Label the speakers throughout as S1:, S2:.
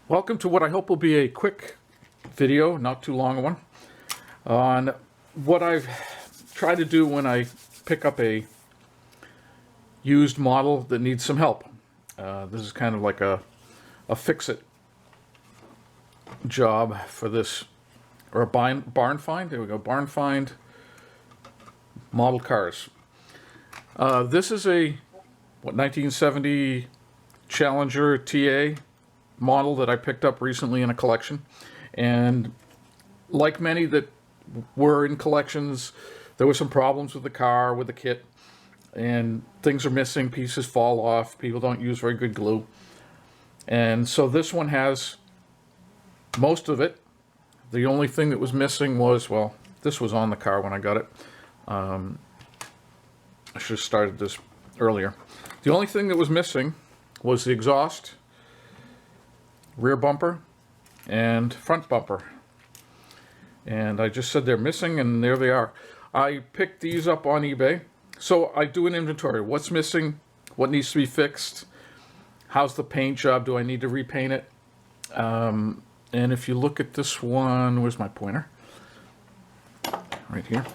S1: Welcome to what I hope will be a quick video, not too long a one, on what I've tried to do when I pick up a used model that needs some help. This is kind of like a fix-it job for this, or a barn find. There we go, barn find model cars. This is a 1970 Challenger TA model that I picked up recently in a collection, and like many that were in collections, there were some problems with the car, with the kit, and things are missing, pieces fall off, people don't use very good glue. And so this one has most of it. The only thing that was missing was, well, this was on the car when I got it. I should have started this earlier. The only thing that was missing was the exhaust, rear bumper, and front bumper. And I just said they're missing, and there they are. I picked these up on eBay. So I do an inventory. What's missing? What needs to be fixed? How's the paint job? Do I need to repaint it? And if you look at this one, where's my pointer? Right here.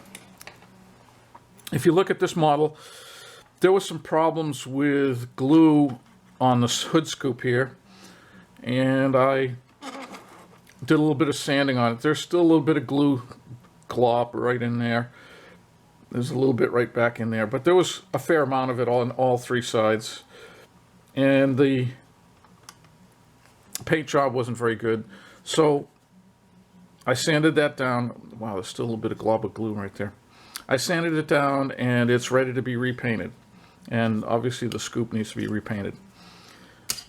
S1: If you look at this model, there was some problems with glue on the hood scoop here, and I did a little bit of sanding on it. There's still a little bit of glue glop right in there. There's a little bit right back in there, but there was a fair amount of it on all three sides. And the paint job wasn't very good, so I sanded that down. Wow, there's still a little bit of glob of glue right there. I sanded it down, and it's ready to be repainted. And obviously the scoop needs to be repainted.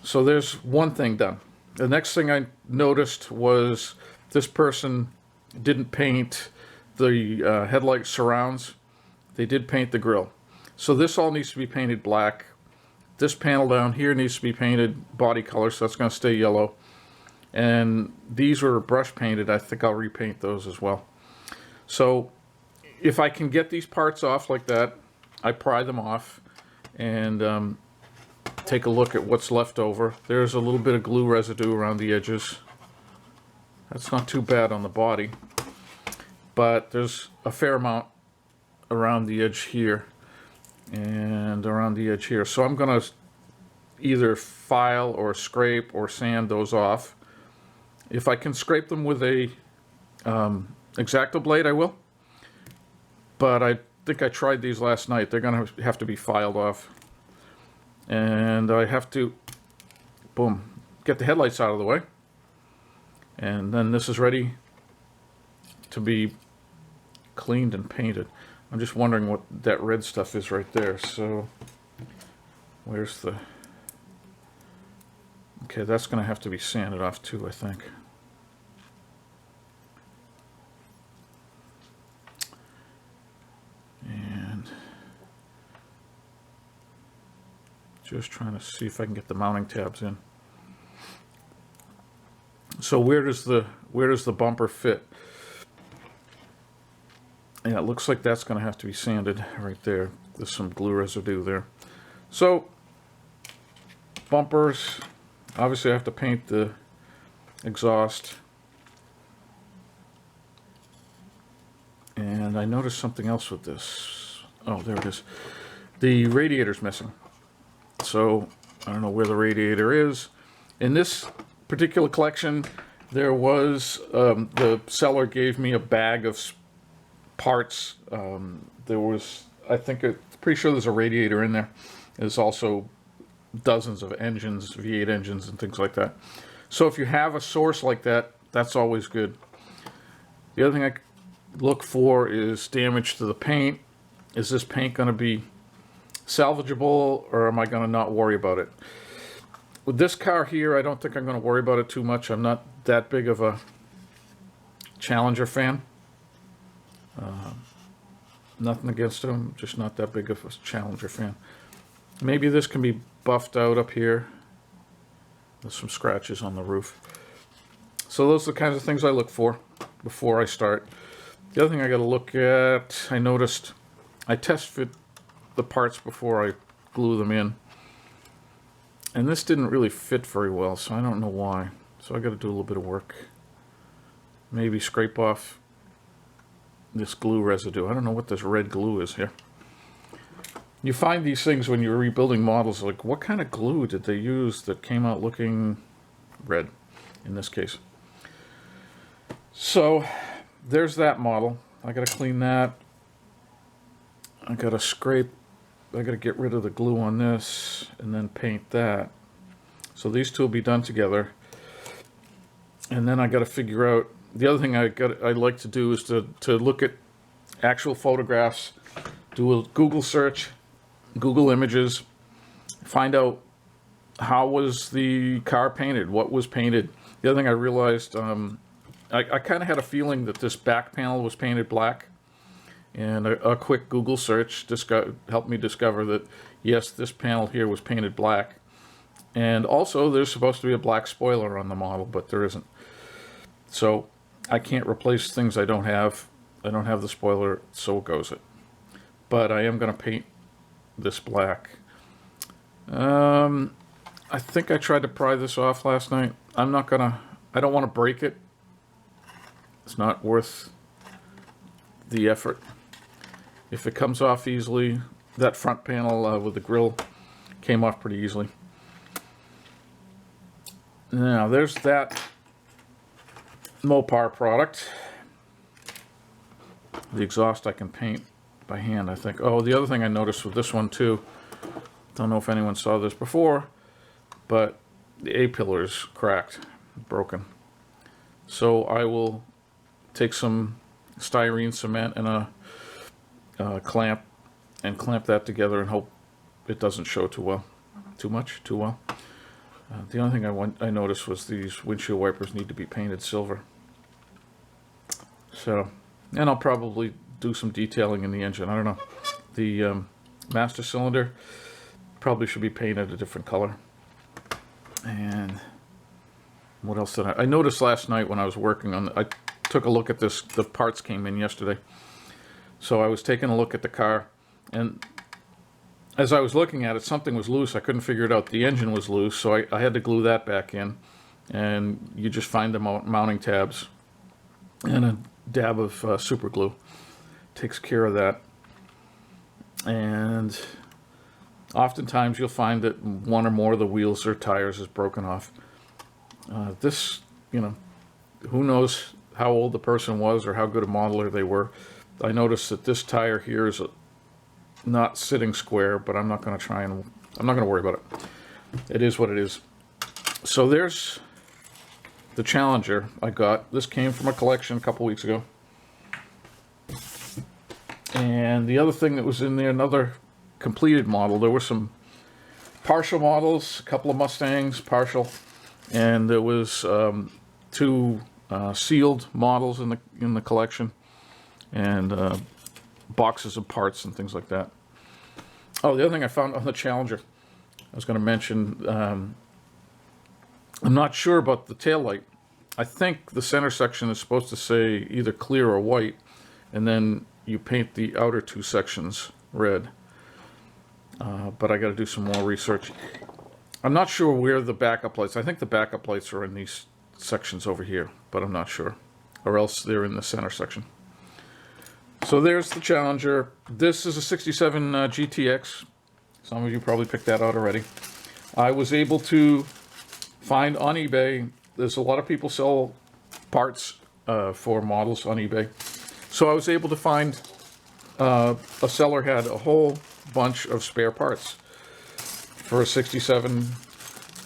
S1: So there's one thing done. The next thing I noticed was this person didn't paint the headlight surrounds. They did paint the grille. So this all needs to be painted black. This panel down here needs to be painted body color, so that's going to stay yellow. And these were brush painted. I think I'll repaint those as well. So if I can get these parts off like that, I pry them off and take a look at what's left over. There's a little bit of glue residue around the edges. That's not too bad on the body, but there's a fair amount around the edge here and around the edge here. So I'm going to either file or scrape or sand those off. If I can scrape them with a X-Acto blade, I will. But I think I tried these last night. They're going to have to be filed off. And I have to, boom, get the headlights out of the way. And then this is ready to be cleaned and painted. I'm just wondering what that red stuff is right there. So where's the, okay, that's going to have to be sanded off too, I think. And just trying to see if I can get the mounting tabs in. So where does the bumper fit? Yeah, it looks like that's going to have to be sanded right there. There's some glue residue there. So bumpers, obviously I have to paint the exhaust. And I noticed something else with this. Oh, there it is. The radiator's missing. So I don't know where the radiator is. In this particular collection, there was, the seller gave me a bag of parts. There was, I think, pretty sure there's a radiator in there. There's also dozens of engines, V8 engines and things like that. So if you have a source like that, that's always good. The other thing I look for is damage to the paint. Is this paint going to be salvageable, or am I going to not worry about it? With this car here, I don't think I'm going to worry about it too much. I'm not that big of a Challenger fan. Nothing against them, just not that big of a Challenger fan. Maybe this can be buffed out up here. There's some scratches on the roof. So those are the kinds of things I look for before I start. The other thing I got to look at, I noticed I test fit the parts before I glue them in. And this didn't really fit very well, so I don't know why. So I got to do a little bit of work. Maybe scrape off this glue residue. I don't know what this red glue is here. You find these things when you're rebuilding models, like what kind of glue did they use that came out looking red in this case. So there's that model. I got to clean that. I got to scrape. I got to get rid of the glue on this and then paint that. So these two will be done together. And then I got to figure out, the other thing I like to do is to look at actual photographs, do a Google search, Google Images, find out how was the car painted, what was painted. The other thing I realized, I kind of had a feeling that this back panel was painted black, and a quick Google search helped me discover that yes, this panel here was painted black. And also there's supposed to be a black spoiler on the model, but there isn't. So I can't replace things I don't have. I don't have the spoiler, so goes it. But I am going to paint this black. I think I tried to pry this off last night. I don't want to break it. It's not worth the effort. If it comes off easily, that front panel with the grill came off pretty easily. Now there's that Mopar product. The exhaust I can paint by hand, I think. Oh, the other thing I noticed with this one too, don't know if anyone saw this before, but the A-pillar is cracked, broken. So I will take some styrene cement and a clamp and clamp that together and hope it doesn't show too well. Too well. The only thing I noticed was these windshield wipers need to be painted silver. So, and I'll probably do some detailing in the engine. I don't know. The master cylinder probably should be painted a different color. And what else did I noticed last night when I was working on I took a look at this. The parts came in yesterday. So I was taking a look at the car, and as I was looking at it, something was loose. I couldn't figure it out. The engine was loose, so I had to glue that back in. And you just find the mounting tabs and a dab of super glue. Takes care of that. And oftentimes you'll find that one or more of the wheels or tires is broken off. This, who knows how old the person was or how good a modeler they were. I noticed that this tire here is not sitting square, but I'm not going to worry about it. It is what it is. So there's the Challenger I got. This came from a collection a couple weeks ago. And the other thing that was in there, another completed model, there were some partial models, a couple of Mustangs, partial, and there was two sealed models in the collection, and boxes of parts and things like that. Oh, the other thing I found on the Challenger, I was going to mention, I'm not sure about the taillight. I think the center section is supposed to say either clear or white, and then you paint the outer two sections red. But I got to do some more research. I'm not sure where the backup lights. I think the backup lights are in these sections over here, but I'm not sure. Or else they're in the center section. So there's the Challenger. This is a 67 GTX. Some of you probably picked that out already. I was able to find on eBay, there's a lot of people sell parts for models on eBay. So I was able to find a seller had a whole bunch of spare parts for a 67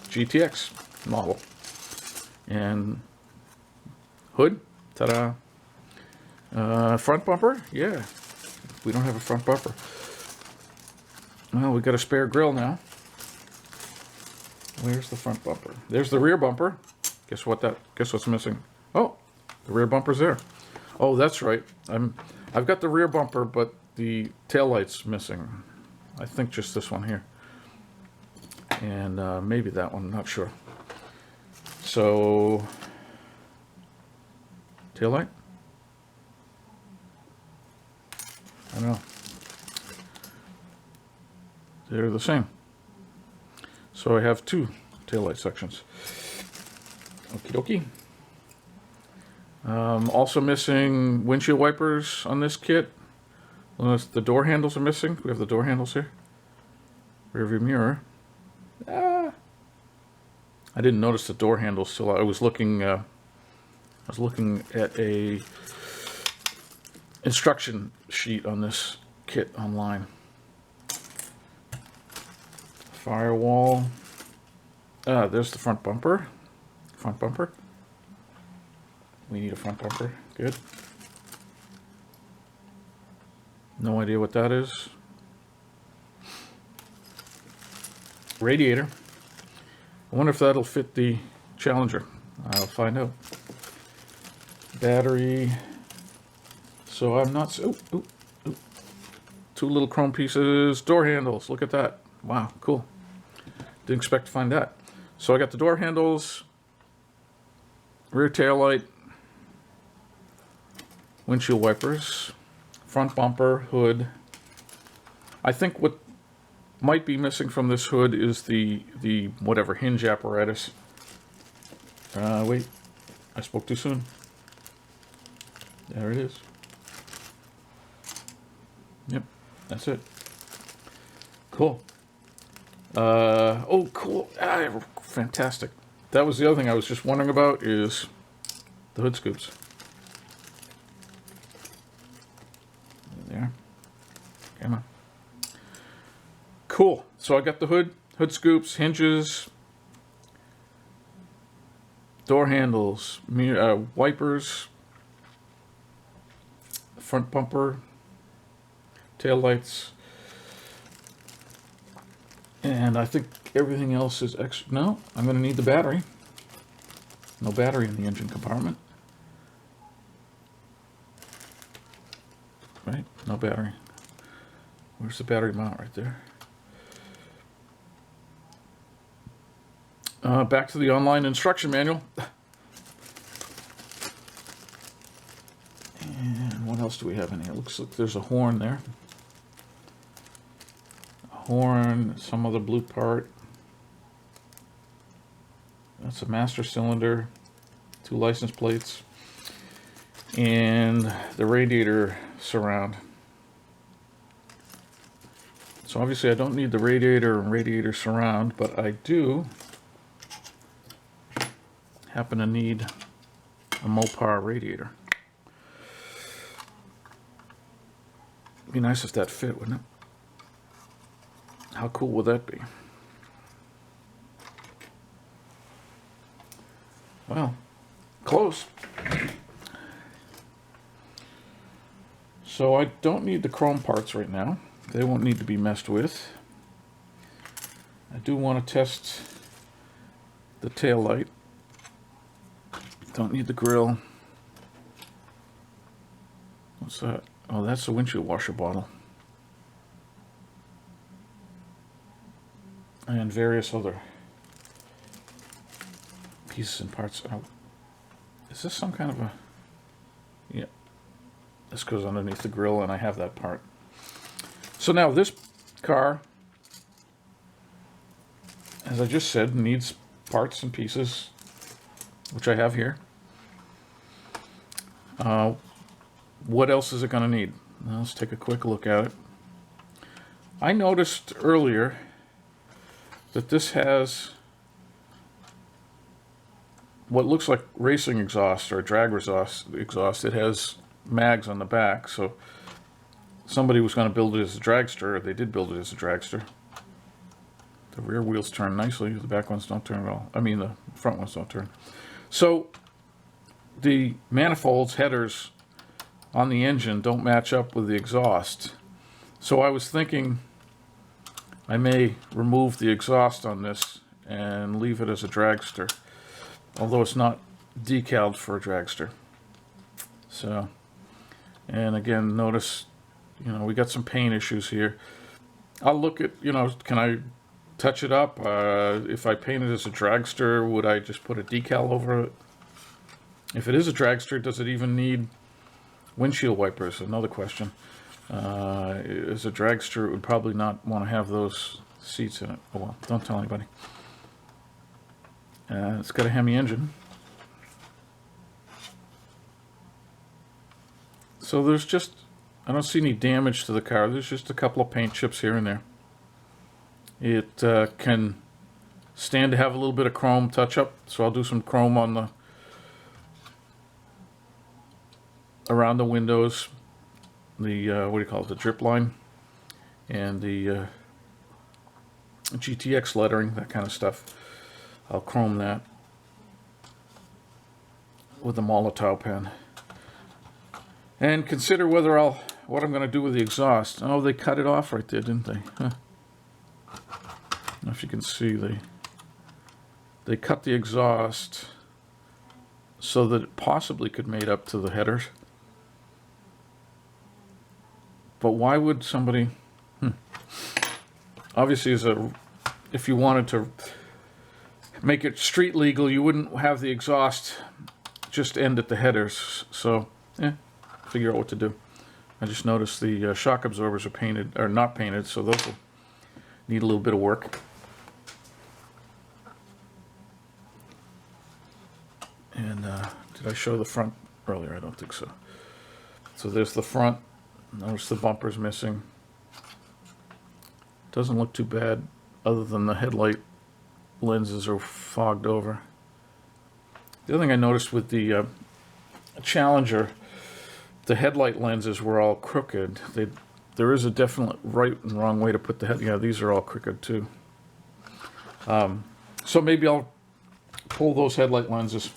S1: GTX model. And hood, ta-da. Front bumper, yeah. We don't have a front bumper. Well, we got a spare grill now. Where's the front bumper? There's the rear bumper. Guess what's missing? Oh, the rear bumper's there. Oh, that's right. I've got the rear bumper, but the taillight's missing. I think just this one here. And maybe that one, not sure. So, taillight? I don't know. They're the same. So I have two taillight sections. Okie dokie. Also missing windshield wipers on this kit. Unless the door handles are missing. We have the door handles here. Rear view mirror. I didn't notice the door handles till I was looking. I was looking at a instruction sheet on this kit online. Firewall. There's the front bumper. Front bumper. We need a front bumper. Good. No idea what that is. Radiator. I wonder if that'll fit the Challenger. I'll find out. Battery. So I'm not... Ooh. Two little chrome pieces. Door handles. Look at that. Wow, cool. Didn't expect to find that. So I got the door handles, rear tail light, windshield wipers, front bumper, hood. I think what might be missing from this hood is the whatever hinge apparatus. Wait, I spoke too soon. There it is. Yep, that's it. Cool. Oh, cool. Fantastic. That was the other thing I was just wondering about is the hood scoops. There. Come on. Cool. So I got the hood scoops, hinges, door handles, mirror, wipers, front bumper, tail lights, and I think everything else is extra. No, I'm going to need the battery. No battery in the engine compartment. Right? No battery. Where's the battery mount? Right there. Back to the online instruction manual. And what else do we have in here? Looks like there's a horn there. A horn, some other blue part. That's a master cylinder, 2 license plates, and the radiator surround. So obviously I don't need the radiator and radiator surround, but I do happen to need a Mopar radiator. It'd be nice if that fit, wouldn't it? How cool would that be? Well, close. So I don't need the chrome parts right now. They won't need to be messed with. I do want to test the tail light. Don't need the grill. What's that? Oh, that's the windshield washer bottle. And various other pieces and parts. Oh, is this some kind of a... Yeah. This goes underneath the grill, and I have that part. So now this car, as I just said, needs parts and pieces, which I have here. What else is it going to need? Now let's take a quick look at it. I noticed earlier that this has what looks like racing exhaust or drag exhaust. It has mags on the back, so somebody was going to build it as a dragster. They did build it as a dragster. The rear wheels turn nicely. The back ones don't turn at all. I mean, the front ones don't turn. So the manifolds, headers on the engine don't match up with the exhaust. So I was thinking I may remove the exhaust on this and leave it as a dragster, although it's not decaled for a dragster. So, and again, notice, you know, we got some paint issues here. I'll look at, you know, can I touch it up? If I paint it as a dragster, would I just put a decal over it? If it is a dragster, does it even need windshield wipers? Another question. As a dragster, it would probably not want to have those seats in it. Oh well, don't tell anybody. It's got a Hemi engine. So there's just, I don't see any damage to the car. There's just a couple of paint chips here and there. It can stand to have a little bit of chrome touch-up, so I'll do some chrome on the around the windows, the what do you call it, the drip line, and the GTX lettering, that kind of stuff. I'll chrome that with a Molotov pen. And consider what I'm going to do with the exhaust. Oh, they cut it off right there, didn't they? Huh. I don't know if you can see, they cut the exhaust so that it possibly could mate up to the headers. But why would somebody... Obviously, if you wanted to make it street legal, you wouldn't have the exhaust just end at the headers. So, figure out what to do. I just noticed the shock absorbers are painted, or not painted, so those will need a little bit of work. And did I show the front earlier? I don't think so. So there's the front. Notice the bumper's missing. Doesn't look too bad, other than the headlight lenses are fogged over. The other thing I noticed with the Challenger, the headlight lenses were all crooked. There is a definite right and wrong way to put the head. Yeah, these are all crooked too. So maybe I'll pull those headlight lenses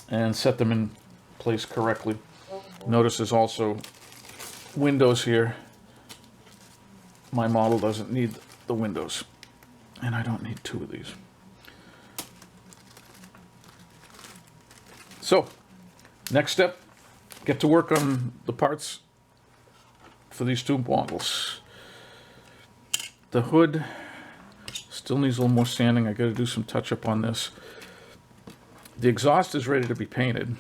S1: and set them in place correctly. Notice there's also windows here. My model doesn't need the windows, and I don't need two of these. So, next step, get to work on the parts for these two models. The hood still needs a little more sanding. I got to do some touch up on this. The exhaust is ready to be painted.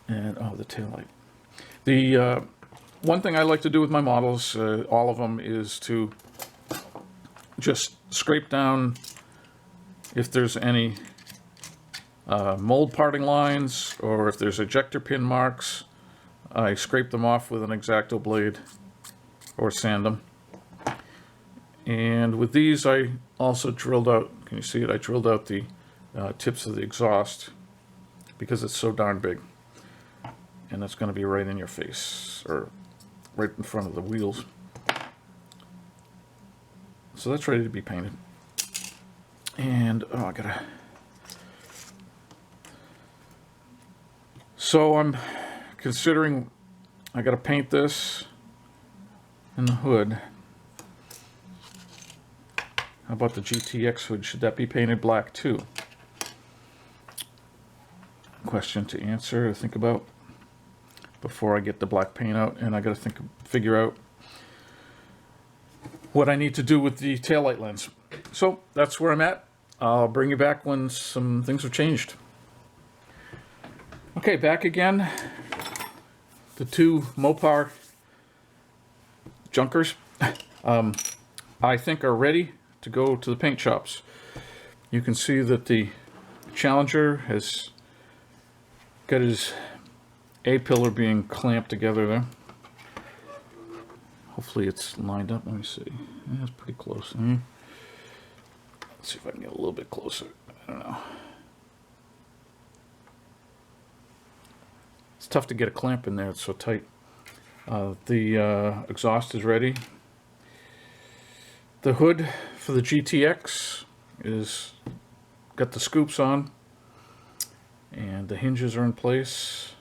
S1: And, oh, the taillight. The one thing I like to do with my models, all of them, is to just scrape down if there's any mold parting lines, or if there's ejector pin marks. I scrape them off with an X-Acto blade or sand them. And with these, I also drilled out, can you see it? I drilled out the tips of the exhaust because it's so darn big. And that's going to be right in your face, or right in front of the wheels. So that's ready to be painted. And, oh, I gotta... So I'm considering I gotta paint this in the hood. How about the GTX hood? Should that be painted black too? Question to answer, to think about before I get the black paint out, and I gotta figure out what I need to do with the taillight lens. So that's where I'm at. I'll bring you back when some things have changed. Okay, back again. The two Mopar junkers, I think, are ready to go to the paint shops. You can see that the Challenger has got his A-pillar being clamped together there. Hopefully it's lined up. Let me see. Yeah, it's pretty close. Let's see if I can get a little bit closer. I don't know. It's tough to get a clamp in there. It's so tight. The exhaust is ready. The hood for the GTX is got the scoops on, and the hinges are in place.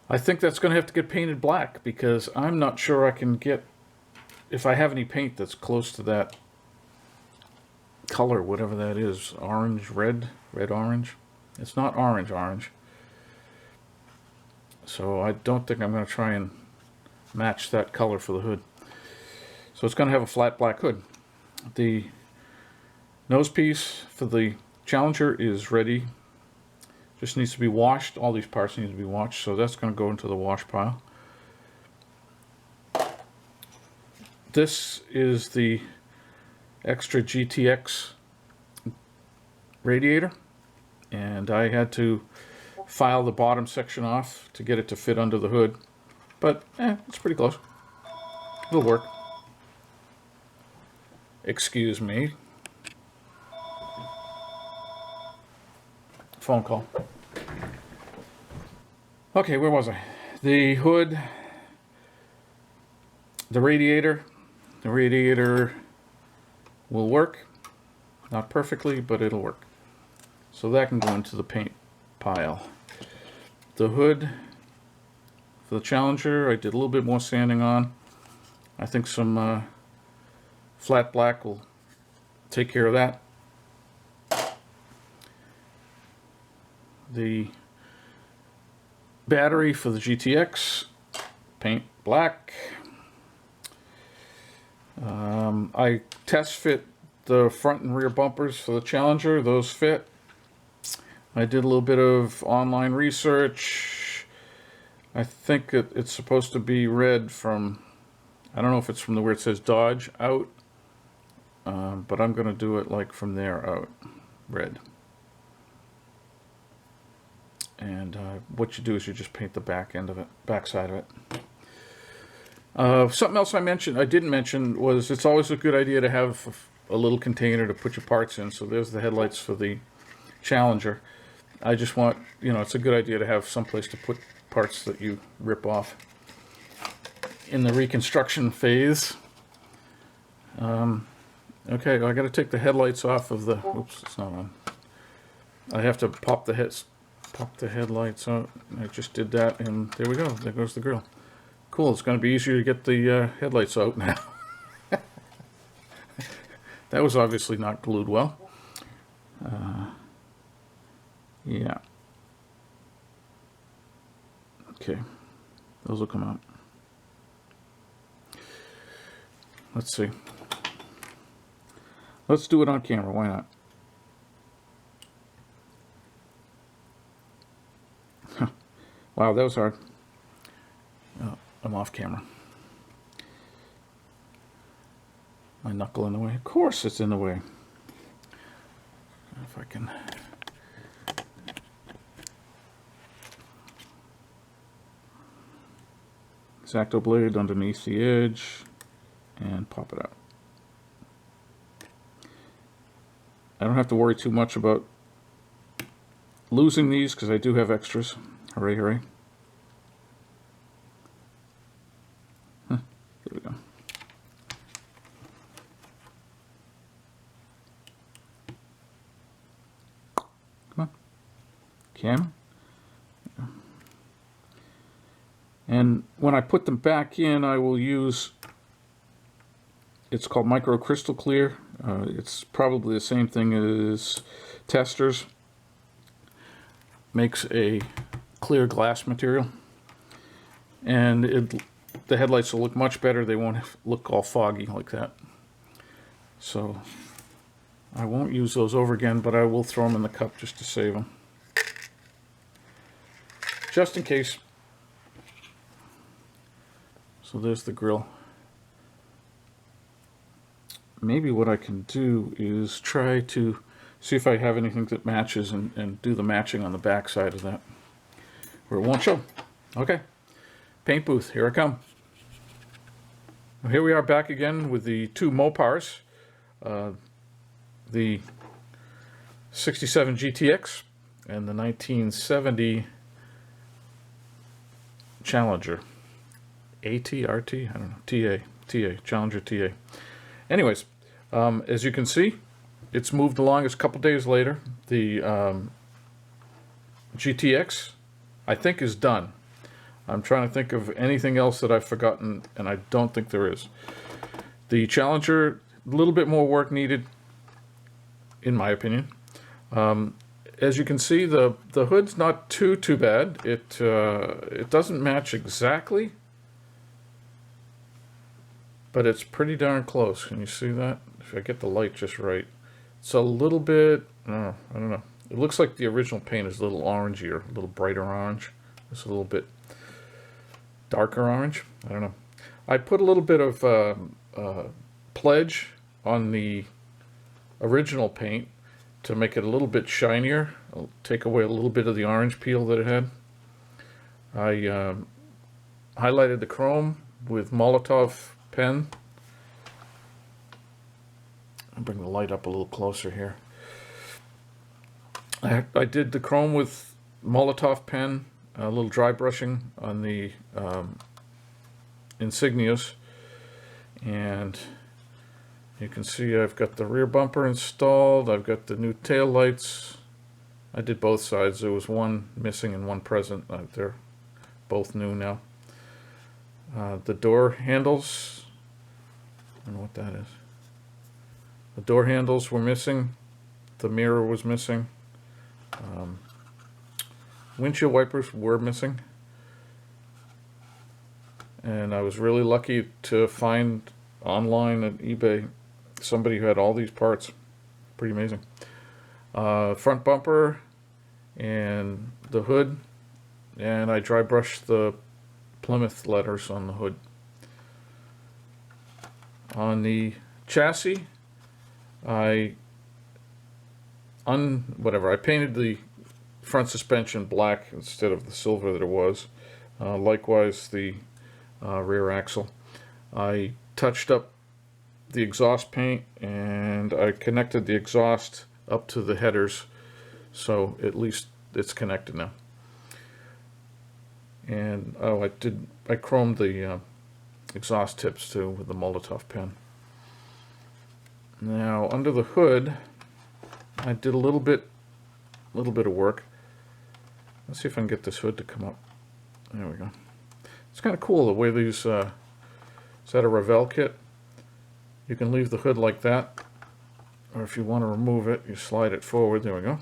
S1: I think that's going to have to get painted black because I'm not sure I can get, if I have any paint that's close to that color, whatever that is, orange, red, orange. It's not orange. So I don't think I'm going to try and match that color for the hood. So it's going to have a flat black hood. The nose piece for the Challenger is ready. Just needs to be washed. All these parts need to be washed, so that's going to go into the wash pile. This is the extra GTX radiator, and I had to file the bottom section off to get it to fit under the hood. But, it's pretty close. It'll work. Excuse me. Phone call. Okay, where was I? The hood, the radiator. The radiator will work. Not perfectly, but it'll work. So that can go into the paint pile. The hood for the Challenger, I did a little bit more sanding on. I think some flat black will take care of that. The battery for the GTX, paint black. I test fit the front and rear bumpers for the Challenger. Those fit. I did a little bit of online research. I think it's supposed to be red from, I don't know if it's from where it says Dodge out, but I'm going to do it like from there out, red. And what you do is you just paint the back end of it, back side of it. Something else I didn't mention was it's always a good idea to have a little container to put your parts in. So there's the headlights for the Challenger. I just want, it's a good idea to have someplace to put parts that you rip off in the reconstruction phase. Okay, I got to take the headlights off of the. Oops, it's not on. I have to pop the headlights out. I just did that, and there we go. There goes the grill. Cool. It's going to be easier to get the headlights out now. That was obviously not glued well. Yeah. Okay. Those will come out. Let's see. Let's do it on camera. Why not? Wow, that was hard. Oh, I'm off camera. My knuckle in the way. Of course it's in the way. If I can. X-Acto blade underneath the edge and pop it out. I don't have to worry too much about losing these because I do have extras. Hooray, hooray. Huh, there we go. Come on. Camera. And when I put them back in, I will use, it's called Micro Crystal Clear. It's probably the same thing as Testors. Makes a clear glass material. And the headlights will look much better. They won't look all foggy like that. So I won't use those over again, but I will throw them in the cup just to save them. Just in case. So there's the grill. Maybe what I can do is try to see if I have anything that matches and do the matching on the back side of that, where it won't show. Okay, paint booth, here I come. Well, here we are back again with the two Mopars, the 67 GTX and the 1970 Challenger. AT-RT? I don't know. TA. Challenger TA. Anyways, as you can see, it's moved along. It's a couple days later. The GTX, I think, is done. I'm trying to think of anything else that I've forgotten, and I don't think there is. The Challenger, a little bit more work needed, in my opinion. As you can see, the hood's not too bad. It doesn't match exactly, but it's pretty darn close. Can you see that? If I get the light just right. It's a little bit, I don't know. It looks like the original paint is a little orangier, a little brighter orange. It's a little bit darker orange. I don't know. I put a little bit of pledge on the original paint to make it a little bit shinier, I'll take away a little bit of the orange peel that it had. I highlighted the chrome with Molotov pen. I'll bring the light up a little closer here. I did the chrome with Molotov pen, a little dry brushing on the insignias, and you can see I've got the rear bumper installed. I've got the new tail lights. I did both sides. There was one missing and one present. They're both new now. The door handles, I don't know what that is. The door handles were missing. The mirror was missing. Windshield wipers were missing. And I was really lucky to find online at eBay somebody who had all these parts. Pretty amazing. Front bumper and the hood, and I dry brushed the Plymouth letters on the hood. On the chassis, I painted the front suspension black instead of the silver that it was. Likewise the rear axle. I touched up the exhaust paint, and I connected the exhaust up to the headers, so at least it's connected now. And I chromed the exhaust tips too with the Molotov pen. Now under the hood, I did a little bit of work. Let's see if I can get this hood to come up. There we go. It's kind of cool the way these. Is that a Revell kit? You can leave the hood like that, or if you want to remove it, you slide it forward. There we go.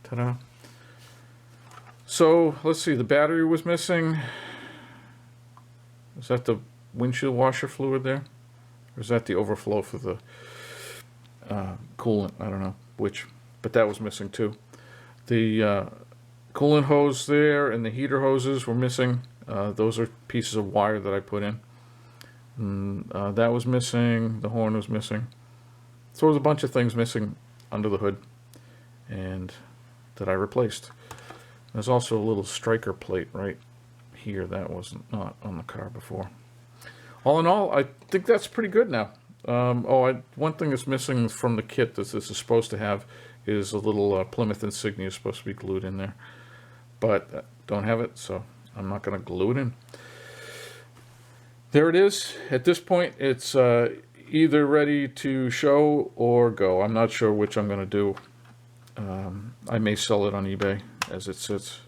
S1: Ta-da. So let's see. The battery was missing. Is that the windshield washer fluid there? Or is that the overflow for the coolant? I don't know which, but that was missing too. The coolant hose there and the heater hoses were missing. Those are pieces of wire that I put in. And, that was missing. The horn was missing. So there was a bunch of things missing under the hood, and that I replaced. There's also a little striker plate right here that was not on the car before. All in all, I think that's pretty good now. One thing that's missing from the kit that this is supposed to have is a little Plymouth insignia supposed to be glued in there, but don't have it, so I'm not going to glue it in. There it is. At this point, it's either ready to show or go. I'm not sure which I'm going to do. I may sell it on eBay as it sits,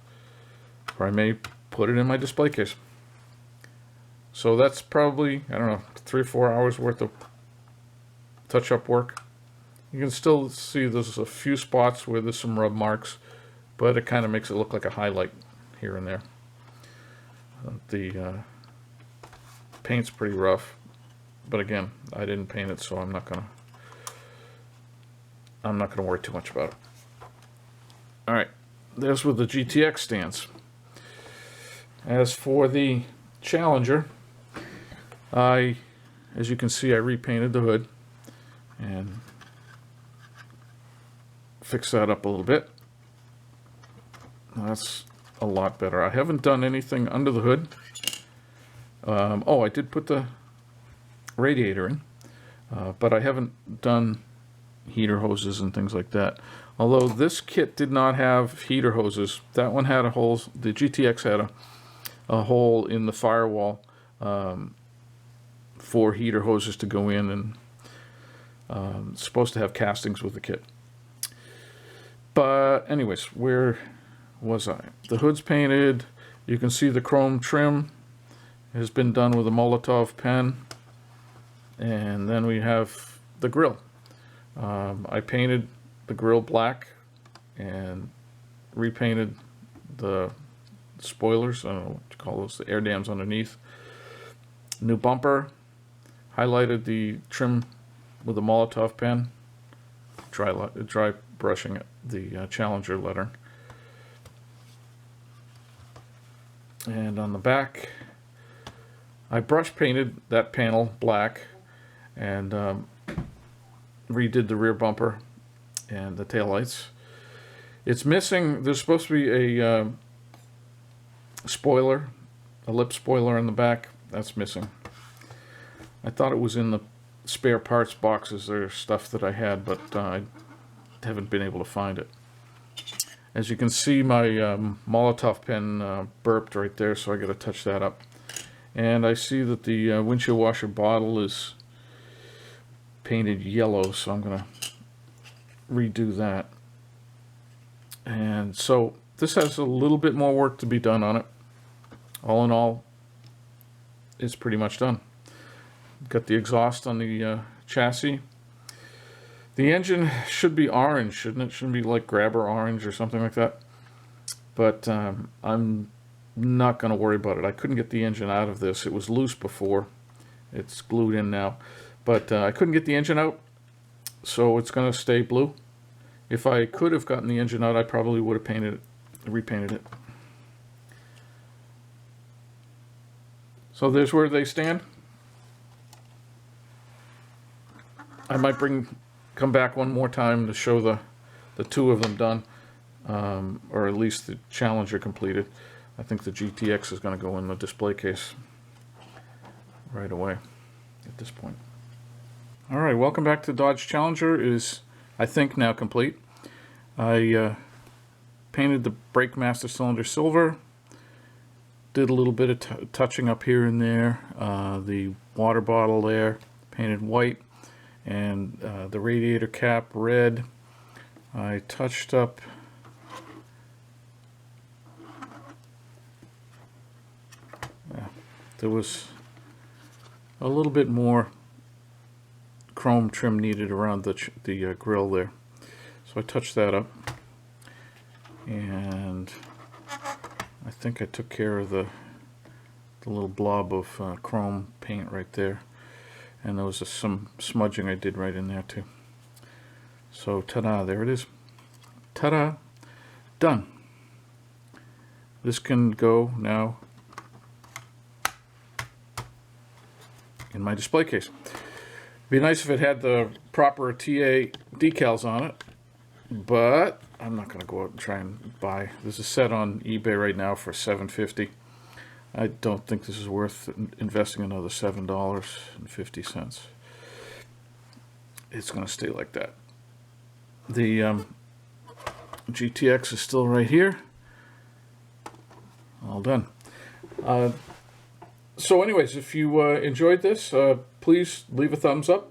S1: or I may put it in my display case. So that's probably, I don't know, 3 or 4 hours worth of touch-up work. You can still see there's a few spots where there's some rub marks, but it kind of makes it look like a highlight here and there. The paint's pretty rough, but again, I didn't paint it, so I'm not gonna worry too much about it. All right, there's where the GTX stands. As for the Challenger, as you can see, I repainted the hood and fixed that up a little bit. That's a lot better. I haven't done anything under the hood. I did put the radiator in, but I haven't done heater hoses and things like that. Although this kit did not have heater hoses. That one had a hole. The GTX had a hole in the firewall for heater hoses to go in, and it's supposed to have castings with the kit. But anyways, where was I? The hood's painted. You can see the chrome trim has been done with a Molotov pen. And then we have the grille. I painted the grille black and repainted the spoilers. I don't know what you call those, the air dams underneath. New bumper. Highlighted the trim with a Molotov pen. Dry brushing the Challenger lettering. And on the back, I brush painted that panel black and redid the rear bumper and the taillights. It's missing, there's supposed to be a spoiler, a lip spoiler in the back. That's missing. I thought it was in the spare parts boxes. There's stuff that I had, but I haven't been able to find it. As you can see, my Molotov pen burped right there, so I got to touch that up. And I see that the windshield washer bottle is painted yellow, so I'm going to redo that. And so this has a little bit more work to be done on it. All in all, it's pretty much done. Got the exhaust on the chassis. The engine should be orange, shouldn't it? Shouldn't be like grabber orange or something like that. But I'm not going to worry about it. I couldn't get the engine out of this. It was loose before. It's glued in now. But I couldn't get the engine out, so it's going to stay blue. If I could have gotten the engine out, I probably would have painted it, repainted it. So there's where they stand. I might come back one more time to show the two of them done, or at least the Challenger completed. I think the GTX is going to go in the display case right away at this point. All right, welcome back to Dodge Challenger. It is, I think, now complete. I painted the brake master cylinder silver, did a little bit of touching up here and there, the water bottle there painted white, and the radiator cap red. I touched up there was a little bit more chrome trim needed around the grill there, so I touched that up, and I think I took care of the little blob of chrome paint right there, and there was some smudging I did right in there too. So ta-da, there it is. Ta-da, done. This can go now in my display case. Be nice if it had the proper TA decals on it, but I'm not going to go out and try and buy. There's a set on eBay right now for $7.50. I don't think this is worth investing another $7.50. It's going to stay like that. The GTX is still right here. All done. So anyways, if you enjoyed this, please leave a thumbs up.